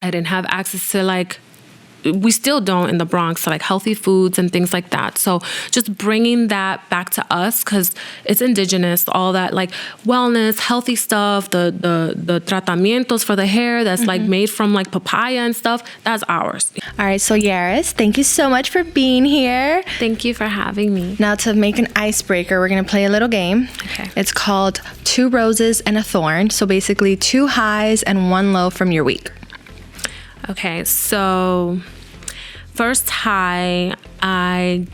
I didn't have access to like, we still don't in the Bronx, so like healthy foods and things like that. So just bringing that back to us, because it's indigenous, all that like wellness, healthy stuff, the tratamientos for the hair that's like made from like papaya and stuff, that's ours. All right, so Yaris, thank you so much for being here. Thank you for having me. Now to make an icebreaker, we're going to play a little game. Okay. It's called 2 Roses and a Thorn. So basically 2 highs and 1 low from your week. Okay, so first high, I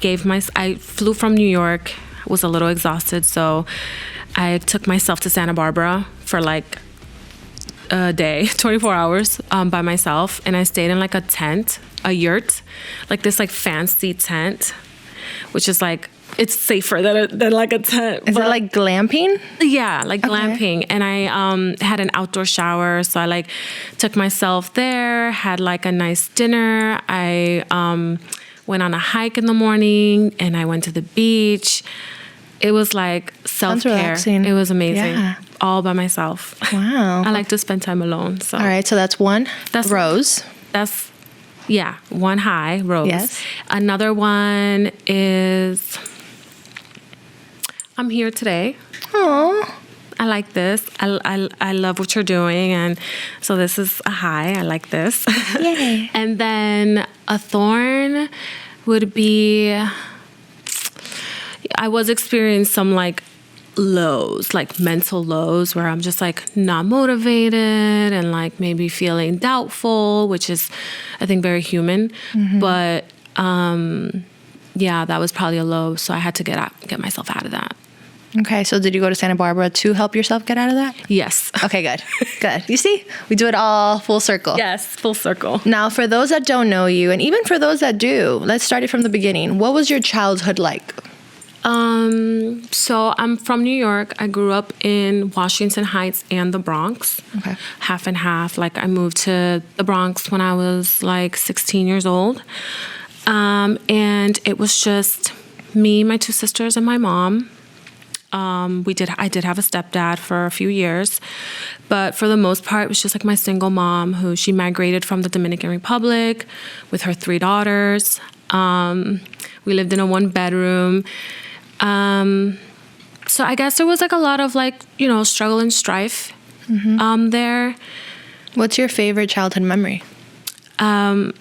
flew from New York, was a little exhausted, so I took myself to Santa Barbara for like a day, 24 hours by myself, and I stayed in like a tent, a yurt, like this like fancy tent, which is like, it's safer than like a tent. Is it like glamping? Yeah, like glamping. And I had an outdoor shower, so I like took myself there, had like a nice dinner. I went on a hike in the morning, and I went to the beach. It was like self-care. It was amazing. Yeah. All by myself. Wow. I like to spend time alone. So. All right, so that's 1 rose. That's, yeah, 1 high, rose. Yes. Another one is, I'm here today. Oh, I like this. I love what you're doing, and so this is a high. I like this. Yay. And then a thorn would be, I was experiencing some like lows, like mental lows, where I'm just like not motivated and like maybe feeling doubtful, which is, I think, very human. But yeah, that was probably a low, so I had to get myself out of that. Okay, so did you go to Santa Barbara to help yourself get out of that? Yes. Okay, good. Good. You see, we do it all full circle. Yes, full circle. Now, for those that don't know you, and even for those that do, let's start it from the beginning. What was your childhood like? So I'm from New York. I grew up in Washington Heights and the Bronx. Okay. Half and half. Like I moved to the Bronx when I was like 16 years old. And it was just me, my 2 sisters, and my mom. I did have a stepdad for a few years, but for the most part, it was just like my single mom who she migrated from the Dominican Republic with her 3 daughters. We lived in a 1-bedroom. So I guess there was like a lot of like, you know, struggle and strife, there. What's your favorite childhood memory? I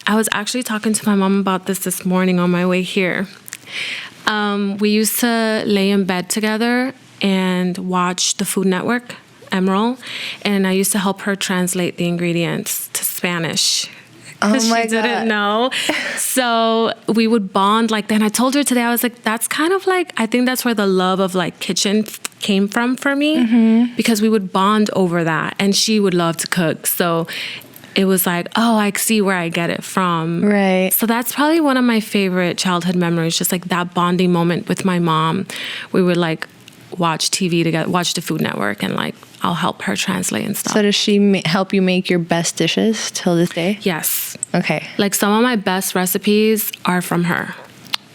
was actually talking to my mom about this morning on my way here. We used to lay in bed together and watch the Food Network, Emerald, and I used to help her translate the ingredients to Spanish. Because she didn't know. So we would bond like that. And I told her today, I was like, that's kind of like, I think that's where the love of like kitchen came from for me, because we would bond over that. And she would love to cook. So it was like, oh, I see where I get it from. Right. So that's probably one of my favorite childhood memories, just like that bonding moment with my mom. We would like watch TV together, watch the Food Network, and like I'll help her translate and stuff. So does she help you make your best dishes till this day? Yes. Okay. Like some of my best recipes are from her.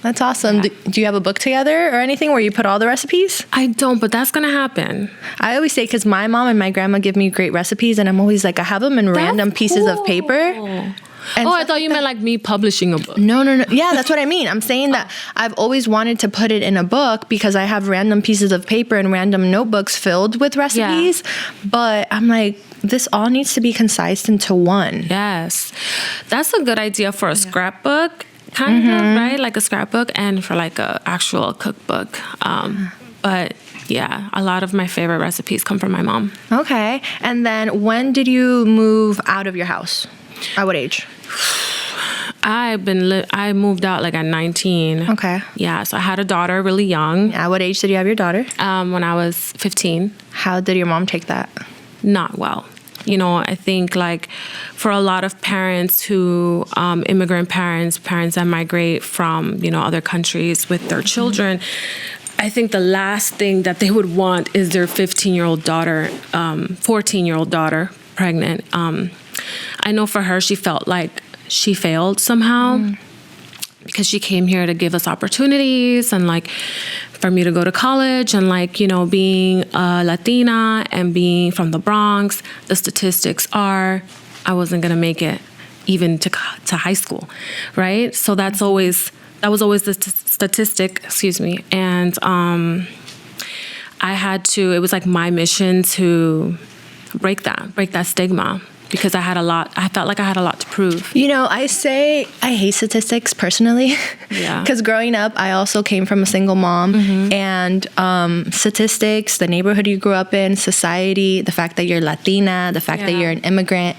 That's awesome. Yeah. Do you have a book together or anything where you put all the recipes? I don't, but that's going to happen. I always say, because my mom and my grandma give me great recipes, and I'm always like, I have them in random pieces of paper. And I thought you meant like me publishing a book. No. Yeah, that's what I mean. I'm saying that I've always wanted to put it in a book because I have random pieces of paper and random notebooks filled with recipes. Yeah. But I'm like, this all needs to be concised into one. Yes. That's a good idea for a scrapbook. Kind of, right? Like a scrapbook, and for like a actual cookbook. But yeah, a lot of my favorite recipes come from my mom. Okay. And then when did you move out of your house? At what age? I moved out like at 19. Okay. Yeah, so I had a daughter really young. At what age did you have your daughter? When I was 15. How did your mom take that? Not well. You know, I think like for a lot of parents who, immigrant parents that migrate from, you know, other countries with their children, I think the last thing that they would want is their 15-year-old daughter, 14-year-old daughter pregnant. I know for her, she felt like she failed somehow because she came here to give us opportunities and like for me to go to college, and like, you know, being a Latina and being from the Bronx, the statistics are I wasn't going to make it even to high school, right? So that was always the statistic, excuse me. And it was like my mission to break that stigma, because I felt like I had a lot to prove. I hate statistics personally. Yeah. Because growing up, I also came from a single mom. And statistics, the neighborhood you grew up in, society, the fact that you're Latina, the fact that you're an immigrant,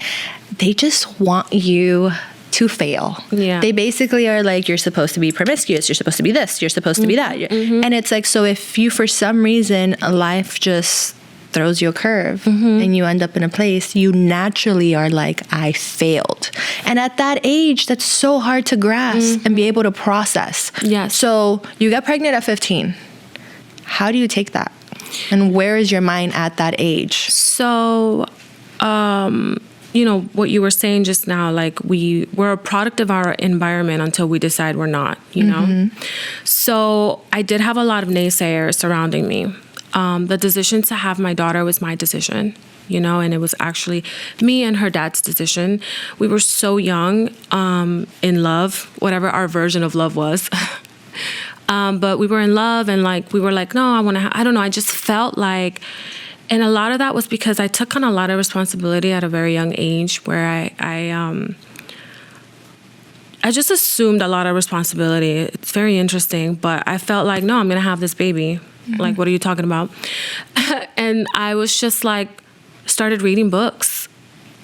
they just want you to fail. Yeah. They basically are like, you're supposed to be promiscuous, you're supposed to be this, you're supposed to be that. And it's like, so if you, for some reason, life just throws you a curve and you end up in a place, you naturally are like, I failed. And at that age, that's so hard to grasp and be able to process. Yes. So you got pregnant at 15. How do you take that? And where is your mind at that age? So, what you were saying just now, like we're a product of our environment until we decide we're not, you know? So I did have a lot of naysayers surrounding me. The decision to have my daughter was my decision, and it was actually me and her dad's decision. We were so young, in love, whatever our version of love was. But we were in love, and we were like, no, I don't know. I just felt like, and a lot of that was because I took on a lot of responsibility at a very young age, where I just assumed a lot of responsibility. It's very interesting, but I felt like, no, I'm going to have this baby. Like, what are you talking about? And I was just started reading books.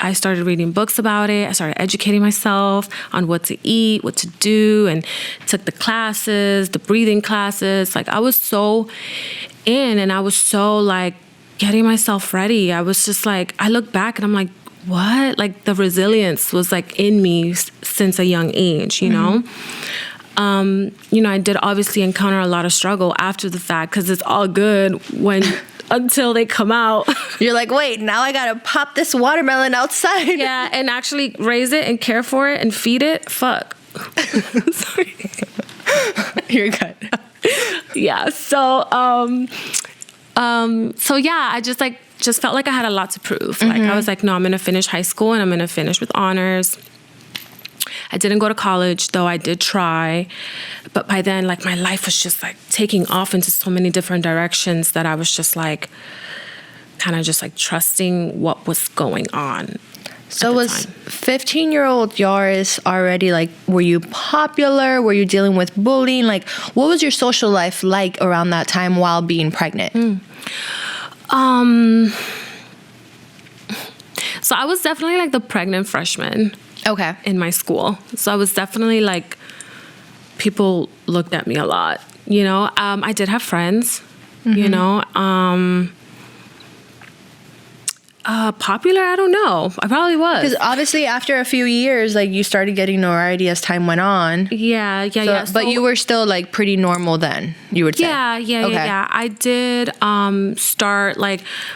I started reading books about it. I started educating myself on what to eat, what to do, and took the classes, the breathing classes. I was so in, and I was so getting myself ready. I was just I look back and I'm like, what? The resilience was in me since a young age, you know? I did obviously encounter a lot of struggle after the fact, because it's all good until they come out. You're like, wait, now I gotta pop this watermelon outside. Yeah, and actually raise it and care for it and feed it. Fuck. Sorry. You're good. Yeah. So yeah, I just felt like I had a lot to prove. I was like, no, I'm gonna finish high school and I'm gonna finish with honors. I didn't go to college, though I did try. But by then, my life was just taking off into so many different directions that I was just kind of just trusting what was going on. So was 15-year-old Yaris already were you popular? Were you dealing with bullying? What was your social life like around that time while being pregnant? So I was definitely the pregnant freshman. Okay. In my school. So I was definitely people looked at me a lot, I did have friends, popular, I don't know. I probably was. Because obviously after a few years, you started getting notoriety as time went on. Yeah. But you were still pretty normal then, you would say. Yeah. I did start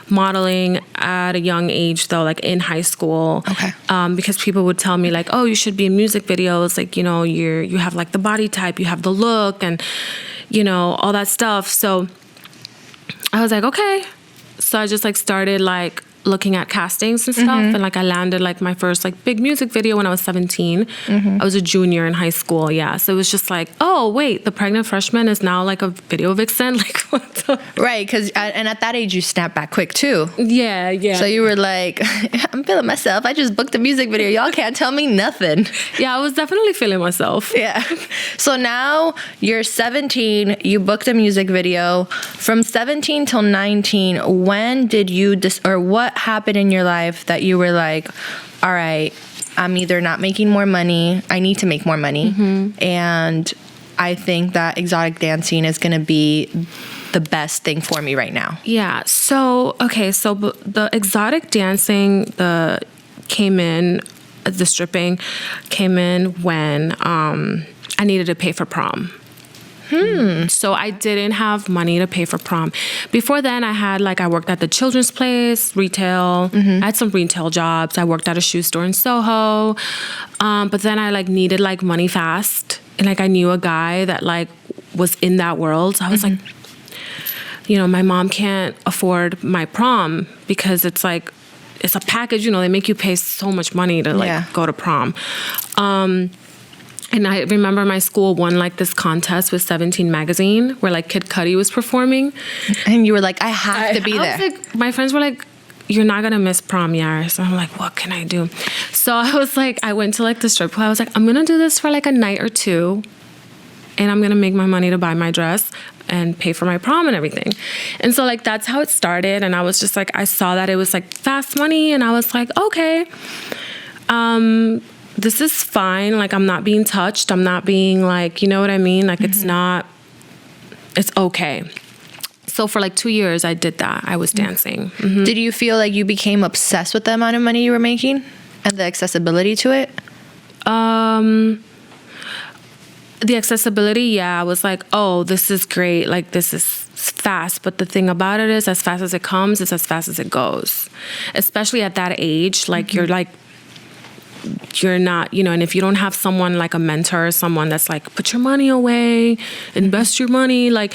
modeling at a young age though, in high school. Okay. Because people would tell me oh, you should be in music videos. You have the body type, you have the look, and all that stuff. So I was like, okay. So I just started looking at castings and stuff, and I landed my first big music video when I was 17. I was a junior in high school. Yeah, so it was just oh wait, the pregnant freshman is now a video vixen. What the? Right, because and at that age you snap back quick too. Yeah. So you were I'm feeling myself. I just booked a music video. Y'all can't tell me nothing. Yeah, I was definitely feeling myself. Yeah. So now you're 17. You booked a music video. From 17 till 19, when did you or what happened in your life that you were all right, I'm either not making more money, I need to make more money, and I think that exotic dancing is going to be the best thing for me right now? Yeah. So the exotic dancing, the stripping came in when I needed to pay for prom. So I didn't have money to pay for prom. Before then, I had I worked at the Children's Place, retail. I had some retail jobs. I worked at a shoe store in Soho. But then I needed money fast, and I knew a guy that was in that world. So I was my mom can't afford my prom because it's it's a package, you know, they make you pay so much money to like go to prom. And I remember my school won like this contest with 17 magazine where like Kid Cudi was performing. And you were like, I have to be there. Like, my friends were like, you're not going to miss prom, Yaris. And I'm like, what can I do? So I was like, I went to like the strip club. I was like, I'm going to do this for like a night or two. And I'm going to make my money to buy my dress and pay for my prom and everything. And so like, that's how it started. And I was just like, I saw that it was like fast money. And I was like, okay, this is fine. Like, I'm not being touched. I'm not being like, you know what I mean? Like, it's okay. So for like 2 years, I did that. I was dancing. Mm-hmm. Did you feel like you became obsessed with the amount of money you were making and the accessibility to it? The accessibility, yeah. I was like, oh, this is great. Like, this is fast. But the thing about it is, as fast as it comes, it's as fast as it goes. Especially at that age, like, you're not, you know, and if you don't have someone like a mentor or someone that's like, put your money away, invest your money, like,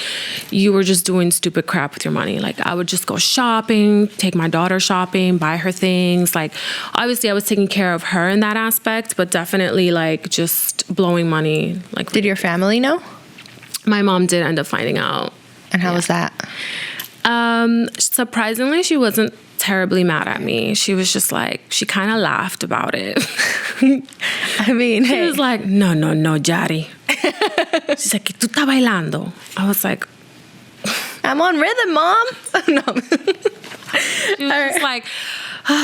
you were just doing stupid crap with your money. Like, I would just go shopping, take my daughter shopping, buy her things. Like, obviously I was taking care of her in that aspect, but definitely like just blowing money. Like, did your family know? My mom did end up finding out. And how was that? Surprisingly, she wasn't terribly mad at me. She was just like, she kind of laughed about it. I mean, she was like, no, Yari. She's like, ¿Tú estás bailando? I was like, I'm on rhythm, Mom. No. She was just like,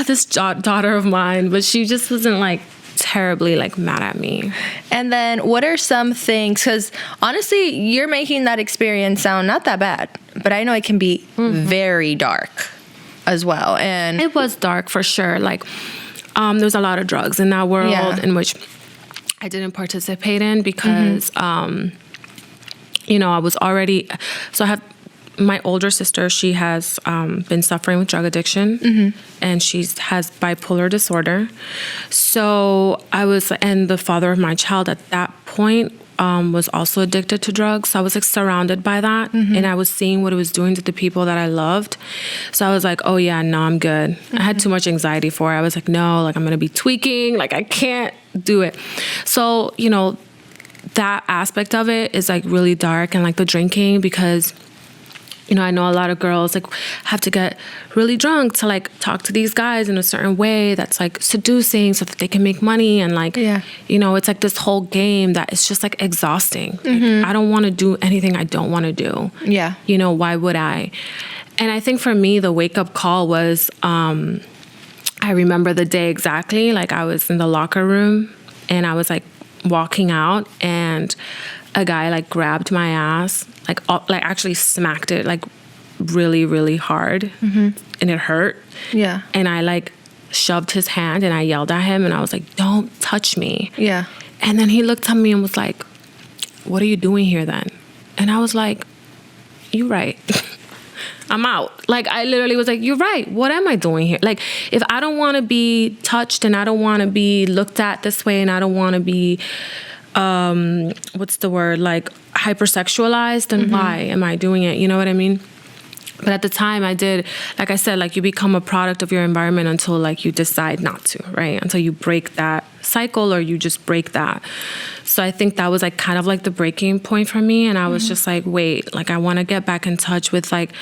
this daughter of mine. But she just wasn't like terribly like mad at me. And then what are some things, because honestly, you're making that experience sound not that bad, but I know it can be very dark as well. And it was dark for sure. Like, there's a lot of drugs in that world in which I didn't participate in because, you know, I was already, so I have my older sister, she has been suffering with drug addiction and she has bipolar disorder. So I was, and the father of my child at that point was also addicted to drugs. So I was like surrounded by that and I was seeing what it was doing to the people that I loved. So I was like, oh yeah, no, I'm good. I had too much anxiety for it. I was like, no, like I'm going to be tweaking. Like I can't do it. So, you know, that aspect of it is like really dark, and like the drinking, because you know, I know a lot of girls like have to get really drunk to like talk to these guys in a certain way that's like seducing so that they can make money. And like, you know, it's like this whole game that is just like exhausting. Like, I don't want to do anything I don't want to do. Yeah. You know, why would I? And I think for me, the wake up call was, I remember the day exactly. Like I was in the locker room and I was like walking out and a guy like grabbed my ass, like actually smacked it like really, really hard, and it hurt. Yeah. And I like shoved his hand and I yelled at him and I was like, "Don't touch me." Yeah. And then he looked at me and was like, "What are you doing here then?" And I was like, "You're right." I'm out. Like, I literally was like, you're right. What am I doing here? Like, if I don't want to be touched and I don't want to be looked at this way and I don't want to be, what's the word? Like, hypersexualized, then why am I doing it? You know what I mean? But at the time I did, like I said, like you become a product of your environment until like you decide not to, right? Until you break that cycle or you just break that. So I think that was like kind of like the breaking point for me. And I was just like, wait, like I want to get back in touch with like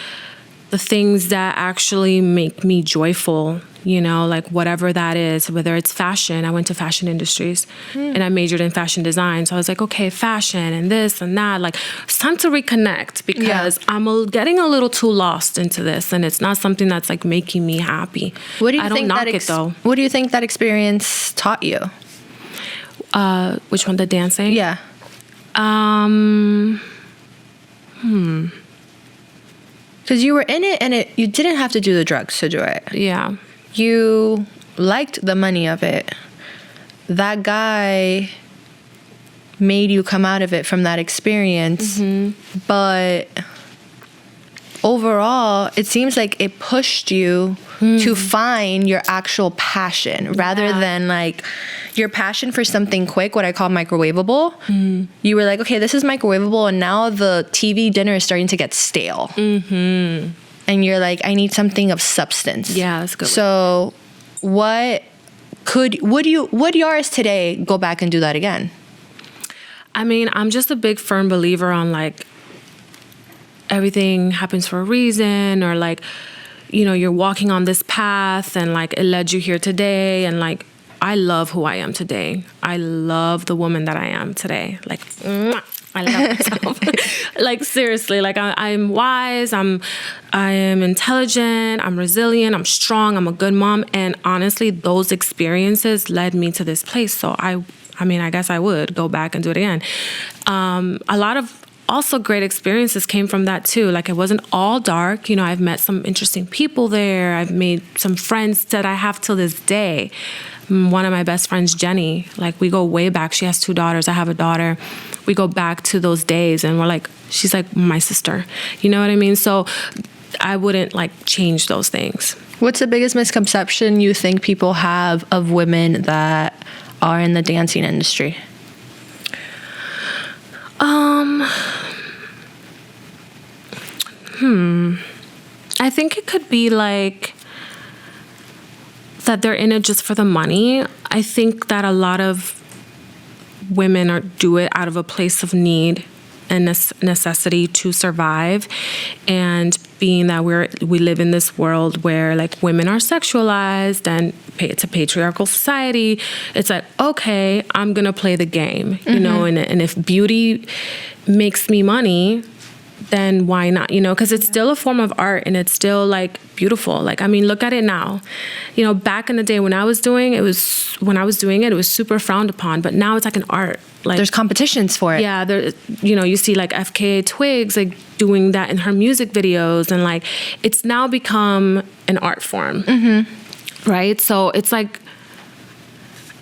the things that actually make me joyful, you know, like whatever that is, whether it's fashion. I went to fashion industries and I majored in fashion design. So I was like, okay, fashion and this and that. Like, it's time to reconnect because I'm getting a little too lost into this and it's not something that's like making me happy. What do you I think don't knock it though. What do you think that experience taught you? Which one? The dancing? Yeah. Because you were in it and you didn't have to do the drugs to do it. Yeah. You liked the money of it. That guy made you come out of it from that experience. But overall, it seems like it pushed you to find your actual passion rather than like your passion for something quick, what I call microwavable. You were like, okay, this is microwavable, and now the TV dinner is starting to get stale. And you're like, I need something of substance. Yeah, that's good. So would Yaris today go back and do that again? I mean, I'm just a big firm believer on like everything happens for a reason, or like, you know, you're walking on this path and like it led you here today, and like I love who I am today. I love the woman that I am today. Like, I love myself. Like, seriously, like I'm wise, I am intelligent, I'm resilient, I'm strong, I'm a good mom. And honestly, those experiences led me to this place. So I mean, I guess I would go back and do it again. A lot of also great experiences came from that too. Like, it wasn't all dark. You know, I've met some interesting people there. I've made some friends that I have till this day. One of my best friends, Jenny, like we go way back. She has 2 daughters. I have a daughter. We go back to those days and we're like, she's like my sister. You know what I mean? So I wouldn't like change those things. What's the biggest misconception you think people have of women that are in the dancing industry? I think it could be like that they're in it just for the money. I think that a lot of women do it out of a place of need and necessity to survive. And being that we live in this world where like women are sexualized and it's a patriarchal society, it's like, okay, I'm gonna play the game, you know, and if beauty makes me money, then why not, you know, because it's still a form of art and it's still like beautiful. Like, I mean, look at it now. You know, back in the day when I was doing it, it was super frowned upon, but now it's like an art. Like, there's competitions for it. Yeah, there, you know, you see like FKA Twigs like doing that in her music videos, and like it's now become an art form, right? So it's like,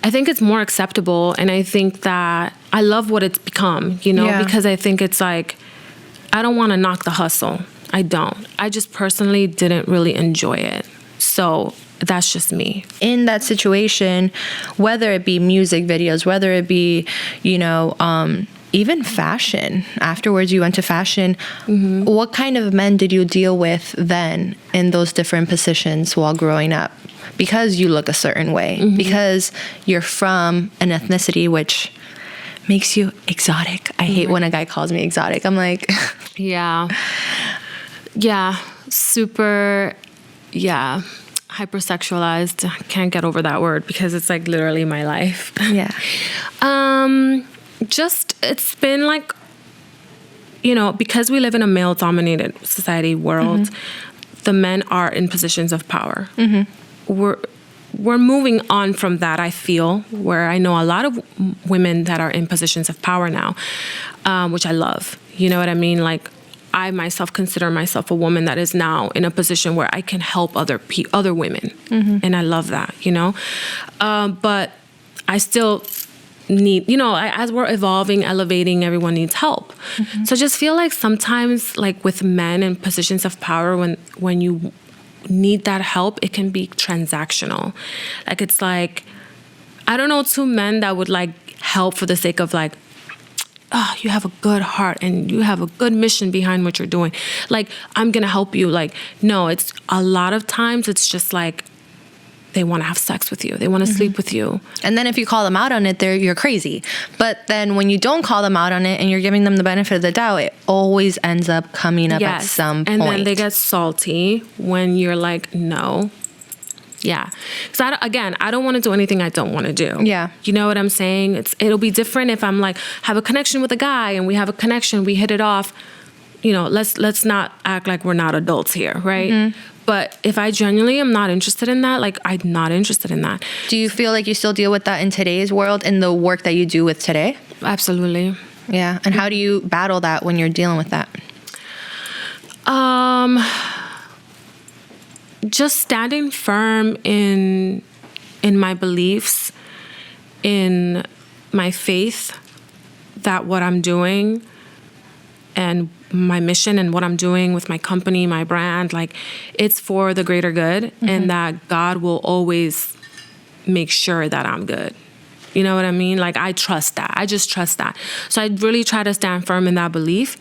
I think it's more acceptable, and I think that I love what it's become, you know, because I think it's like, I don't want to knock the hustle. I don't. I just personally didn't really enjoy it. So that's just me. In that situation, whether it be music videos, whether it be, you know, even fashion. Afterwards, you went to fashion. What kind of men did you deal with then in those different positions while growing up? Because you look a certain way, because you're from an ethnicity which makes you exotic. I hate when a guy calls me exotic. I'm like, yeah, super, hypersexualized. I can't get over that word because it's like literally my life. Yeah. Just, it's been like, you know, because we live in a male-dominated society world, the men are in positions of power. We're moving on from that, I feel, where I know a lot of women that are in positions of power now, which I love. You know what I mean? Like, I myself consider myself a woman that is now in a position where I can help other women. And I love that, you know? But I still need, you know, as we're evolving, elevating, everyone needs help. So I just feel like sometimes, like with men in positions of power, when you need that help, it can be transactional. Like, it's like, I don't know, 2 men that would like help for the sake of like, oh, you have a good heart and you have a good mission behind what you're doing. Like, I'm gonna help you. Like, no, it's a lot of times it's just like, they want to have sex with you. They want to sleep with you. And then if you call them out on it, you're crazy. But then when you don't call them out on it and you're giving them the benefit of the doubt, it always ends up coming up at some point. And then they get salty when you're like, no. Yeah. Because I don't want to do anything I don't want to do. Yeah. You know what I'm saying? It'll be different if I'm like, have a connection with a guy and we have a connection, we hit it off. You know, let's not act like we're not adults here, right? But if I genuinely am not interested in that, like, I'm not interested in that. Do you feel like you still deal with that in today's world, in the work that you do with today? Absolutely. Yeah. And how do you battle that when you're dealing with that? Just standing firm in my beliefs, in my faith that what I'm doing and my mission and what I'm doing with my company, my brand, like, it's for the greater good, and that God will always make sure that I'm good. You know what I mean? Like, I trust that. I just trust that. So I really try to stand firm in that belief.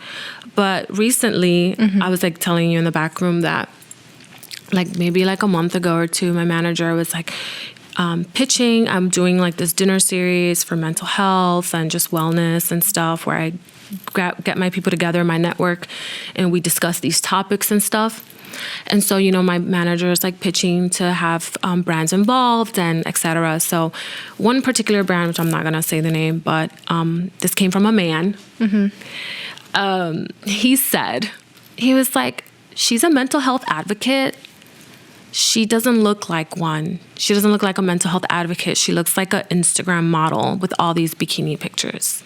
But recently, I was like telling you in the back room that like maybe like a month ago or two, my manager was like pitching. I'm doing like this dinner series for mental health and just wellness and stuff where I get my people together in my network and we discuss these topics and stuff. And so, you know, my manager is like pitching to have brands involved and et cetera. So one particular brand, which I'm not going to say the name, but this came from a man. He was like, she's a mental health advocate. She doesn't look like one. She doesn't look like a mental health advocate. She looks like an Instagram model with all these bikini pictures.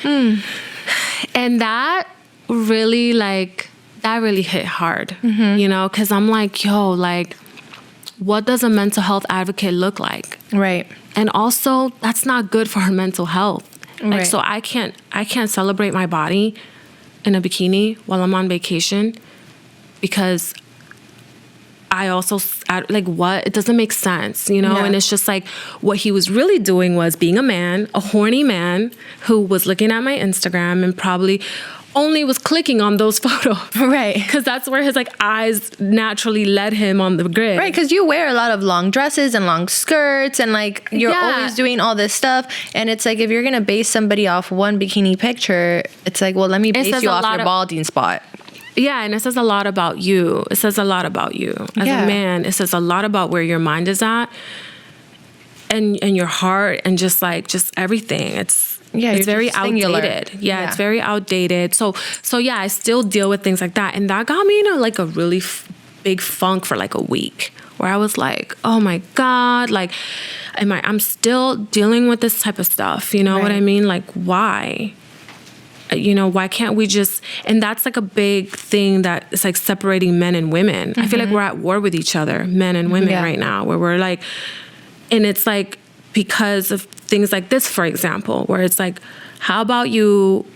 And that really hit hard, you know, because I'm like, yo, like, what does a mental health advocate look like? Right. And also, that's not good for her mental health. Like, Right. so I can't celebrate my body in a bikini while I'm on vacation because I also, like, what? It doesn't make sense, you know? Yeah. And it's just like what he was really doing was being a man, a horny man who was looking at my Instagram and probably only was clicking on those photos. Right. Because that's where his like eyes naturally led him on the grid. Right, because you wear a lot of long dresses and long skirts and like you're always doing all this stuff. And it's like if you're going to base somebody off one bikini picture, it's like, well, let me base you off your balding spot. Yeah, and it says a lot about you. It says a lot about you. As a man, it says a lot about where your mind is at and your heart and just everything. It's very outdated. Yeah, it's very outdated. So yeah, I still deal with things like that. And that got me in a really big funk for like a week where I was like, oh my God, like, I'm still dealing with this type of stuff. You know what I mean? Like, why? You know, why can't we just, and that's like a big thing that is like separating men and women. I feel like we're at war with each other, men and women right now, where we're like, and it's like because of things like this, for example, where it's like, how about you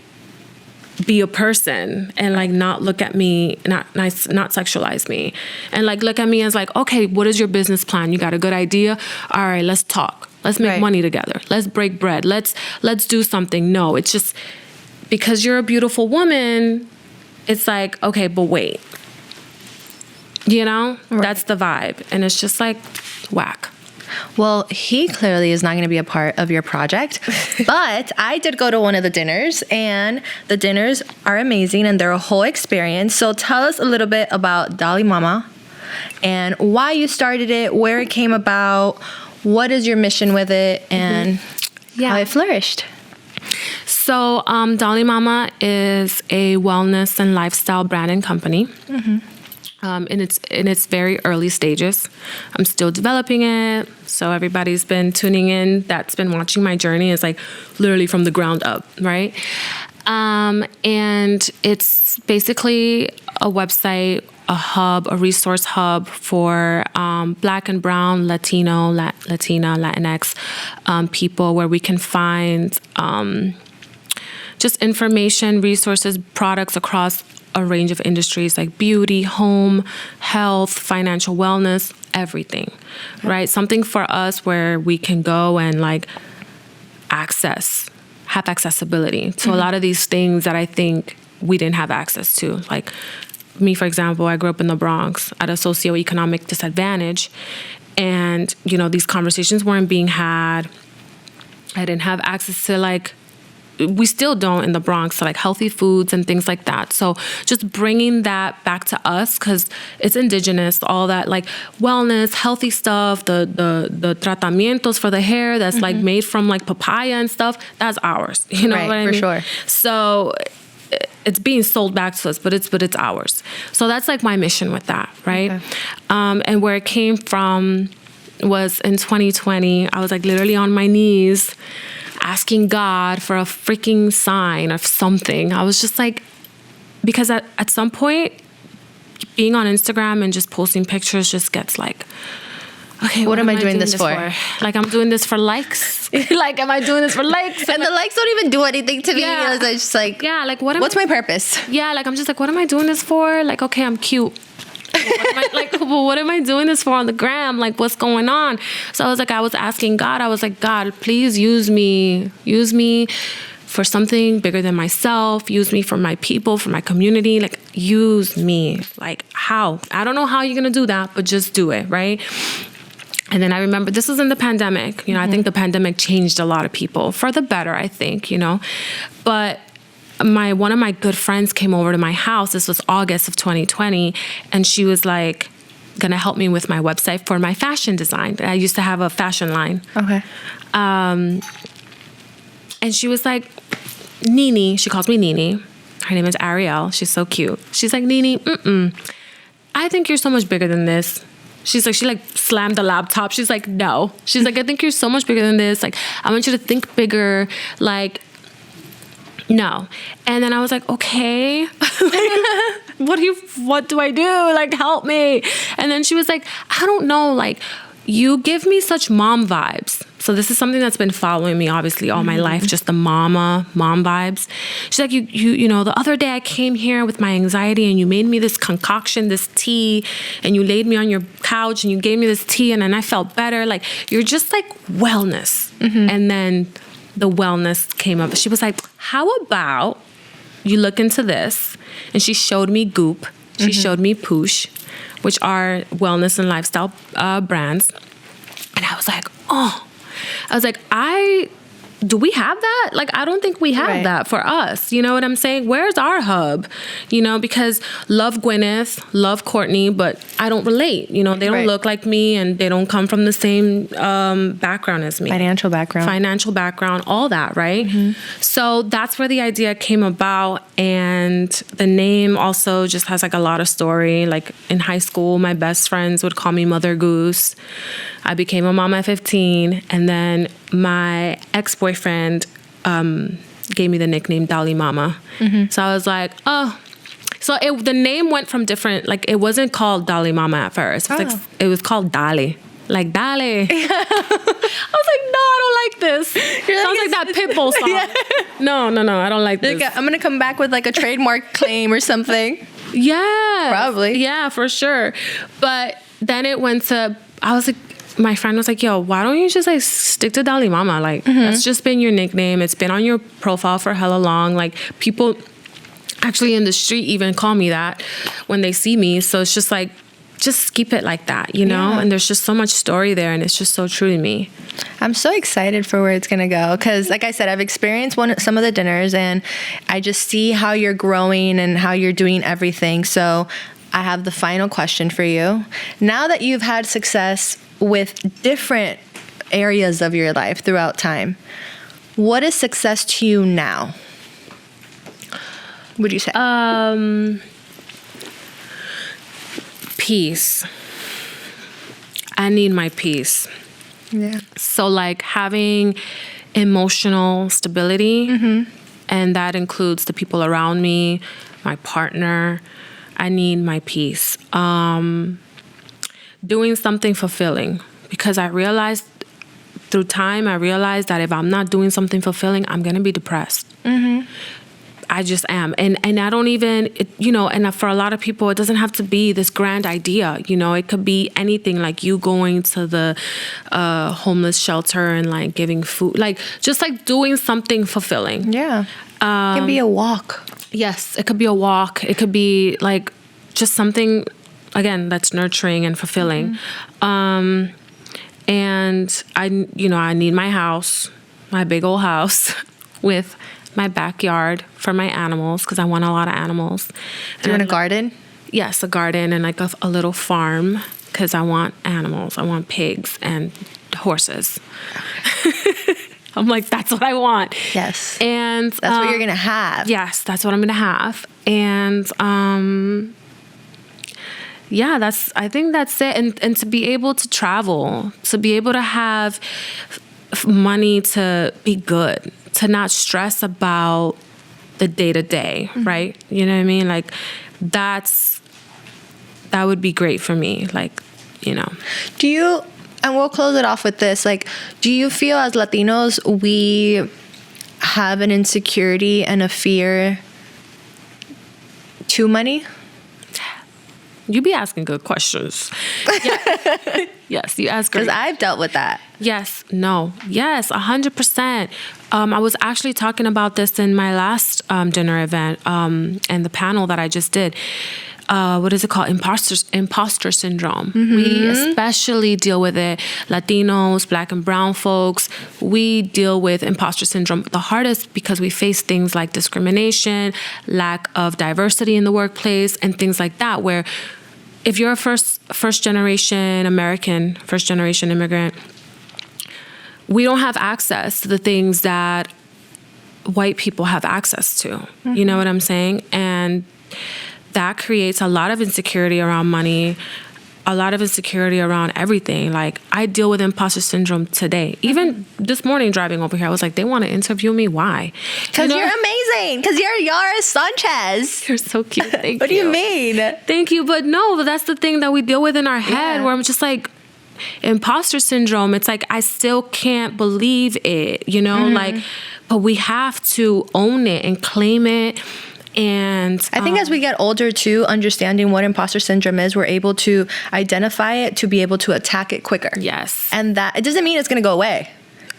be a person and like not look at me, not sexualize me, and like look at me as like, okay, what is your business plan? You got a good idea? All right, let's talk. Let's make money together. Let's break bread. Let's do something. No, it's just because you're a beautiful woman. It's like, okay, but wait, you know, that's the vibe, and it's just like whack. Well, he clearly is not going to be a part of your project, but I did go to one of the dinners, and the dinners are amazing, and they're a whole experience. So tell us a little bit about Dalai Mama and why you started it, where it came about, what is your mission with it, and how it flourished. So Dalai Mama is a wellness and lifestyle brand and company. In its very early stages. I'm still developing it. So everybody's been tuning in that's been watching my journey is like literally from the ground up, right? And it's basically a website, a hub, a resource hub for Black and Brown, Latino, Latina, Latinx people where we can find just information, resources, products across a range of industries like beauty, home, health, financial wellness, everything, right? Something for us where we can go and like have accessibility to a lot of these things that I think we didn't have access to. Like me, for example, I grew up in the Bronx at a socioeconomic disadvantage, and, you know, these conversations weren't being had. I didn't have access to like, we still don't in the Bronx, so like healthy foods and things like that. So just bringing that back to us, because it's indigenous, all that like wellness, healthy stuff, the tratamientos for the hair that's like made from like papaya and stuff, that's ours. You know what I mean? For sure. So it's being sold back to us, but it's ours. So that's like my mission with that, right? Okay. And where it came from was in 2020. I was like literally on my knees asking God for a freaking sign of something. I was just like, because at some point, being on Instagram and just posting pictures just gets like, okay, what am I doing this for? Like, I'm doing this for likes. Like, am I doing this for likes? And the likes don't even do anything to me. I was just like, what's my purpose? Yeah, like, I'm just like, what am I doing this for? Like, okay, I'm cute. What am I doing this for on the gram? Like, what's going on? So I was asking God, I was like, God, please use me for something bigger than myself. Use me for my people, for my community. Like, use me. Like, how? I don't know how you're going to do that, but just do it, right? And then I remember this was in the pandemic. You know, I think the pandemic changed a lot of people for the better, I think, you know. But one of my good friends came over to my house. This was August of 2020. And she was like, going to help me with my website for my fashion design. I used to have a fashion line. Okay. And she was like, Nini, she calls me Nini. Her name is Ariel. She's so cute. She's like, Nini, I think you're so much bigger than this. She's like, she slammed the laptop. She's like, no. She's like, I think you're so much bigger than this. Like, I want you to think bigger. Like, no. And then I was like, okay, what do I do? Like, help me. And then she was like, I don't know. Like, you give me such mom vibes. So this is something that's been following me obviously all my life, just the mom vibes. She's like, you know, the other day I came here with my anxiety and you made me this concoction, this tea, and you laid me on your couch and you gave me this tea and then I felt better. Like, you're just like wellness. And then the wellness came up. She was like, how about you look into this? And she showed me Goop. She showed me Poosh, which are wellness and lifestyle brands. And I was like, do we have that? Like, I don't think we have that for us. You know what I'm saying? Where's our hub? You know, because love Gwyneth, love Courtney, but I don't relate. You know, they don't look like me and they don't come from the same background as me. Financial background, all that, right? So that's where the idea came about. And the name also just has like a lot of story. Like, in high school, my best friends would call me Mother Goose. I became a mom at 15. And then my ex-boyfriend gave me the nickname Dalai Mama. So I was like, oh. So the name went from different, like, it wasn't called Dalai Mama at first. It was called Dolly. Like, Dolly. I was like, no, I don't like this. Sounds like that Pitbull song. No, I don't like this. I'm going to come back with like a trademark claim or something. Yeah. Probably. Yeah, for sure. But then it went to, I was like, my friend was like, yo, why don't you just like stick to Dalai Mama? Like, that's just been your nickname. It's been on your profile for hella long. Like, people actually in the street even call me that when they see me. So it's just like, just keep it like that, you know? Yeah. And there's just so much story there and it's just so true to me. I'm so excited for where it's going to go because, like I said, I've experienced some of the dinners and I just see how you're growing and how you're doing everything. So I have the final question for you. Now that you've had success with different areas of your life throughout time, what is success to you now? Would you say? Peace. I need my peace. Yeah. So like having emotional stability, and that includes the people around me, my partner. I need my peace. Doing something fulfilling, because I realized through time, that if I'm not doing something fulfilling, I'm going to be depressed. I just am. And I don't even, and for a lot of people, it doesn't have to be this grand idea. You know, it could be anything, like you going to the homeless shelter and like giving food, like just like doing something fulfilling. Yeah. It can be a walk. Yes, it could be a walk. It could be like just something, again, that's nurturing and fulfilling. And I need my house, my big old house with my backyard for my animals, because I want a lot of animals. Do you want a garden? Yes, a garden and like a little farm, because I want animals. I want pigs and horses. I'm like, that's what I want. Yes. And that's what you're going to have. Yes, that's what I'm going to have. And I think that's it. And to be able to travel, to be able to have money to be good, to not stress about the day-to-day, right? You know what I mean? Like, that would be great for me. Like, Do you, and we'll close it off with this, like, do you feel as Latinos, we have an insecurity and a fear to money? You be asking good questions. Yeah. Yes, you ask. Because I've dealt with that. Yes. No. Yes. 100%. I was actually talking about this in my last dinner event and the panel that I just did. What is it called? Imposter syndrome. Mm-hmm. We especially deal with it. Latinos, Black and brown folks, we deal with imposter syndrome the hardest because we face things like discrimination, lack of diversity in the workplace, and things like that, where if you're a first generation American, first generation immigrant, we don't have access to the things that white people have access to. Mm-hmm. You know what I'm saying? And that creates a lot of insecurity around money, a lot of insecurity around everything. Like, I deal with imposter syndrome today. Even this morning driving over here, I was like, they want to interview me? Why? Because you're amazing. Because you're Yaris Sanchez. You're so cute. Thank you. What do you mean? Thank you. But no, that's the thing that we deal with in our head, where I'm just like, imposter syndrome. It's like, I still can't believe it, you know? Like, but we have to own it and claim it. And I think as we get older too, understanding what imposter syndrome is, we're able to identify it to be able to attack it quicker. Yes. And that it doesn't mean it's going to go away.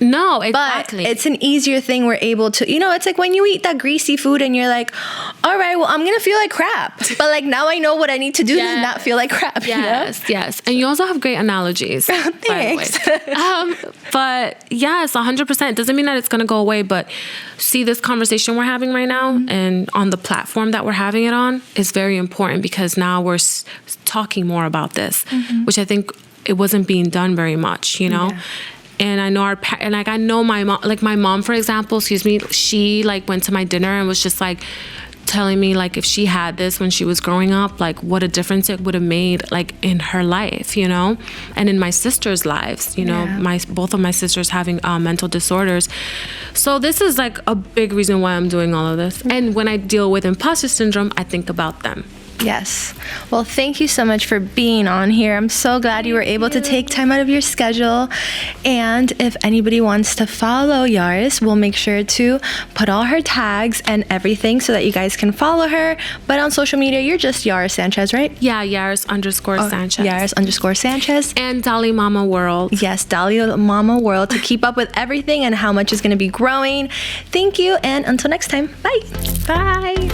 No, exactly. But it's an easier thing we're able to, it's like when you eat that greasy food and you're like, all right, well, I'm going to feel like crap. But like now I know what I need to do to not feel like crap. Yes, yes. And you also have great analogies. Thanks. By the way. But yes, 100%. Doesn't mean that it's going to go away. But see, this conversation we're having right now and on the platform that we're having it on is very important because now we're talking more about this, which I think it wasn't being done very much, Yeah. And I know I know my mom, for example, she like went to my dinner and was just like telling me like if she had this when she was growing up, like what a difference it would have made like in her life, and in my sisters' lives, both of my sisters having mental disorders. So this is like a big reason why I'm doing all of this. And when I deal with imposter syndrome, I think about them. Yes. Well, thank you so much for being on here. I'm so glad you were able to take time out of your schedule. And if anybody wants to follow Yaris, we'll make sure to put all her tags and everything so that you guys can follow her. But on social media, you're just Yaris Sanchez, right? Yeah, Yaris_Sanchez. Yaris_Sanchez. And Dalai Mama World. Yes, Dalai Mama World to keep up with everything and how much is going to be growing. Thank you. And until next time, bye. Bye.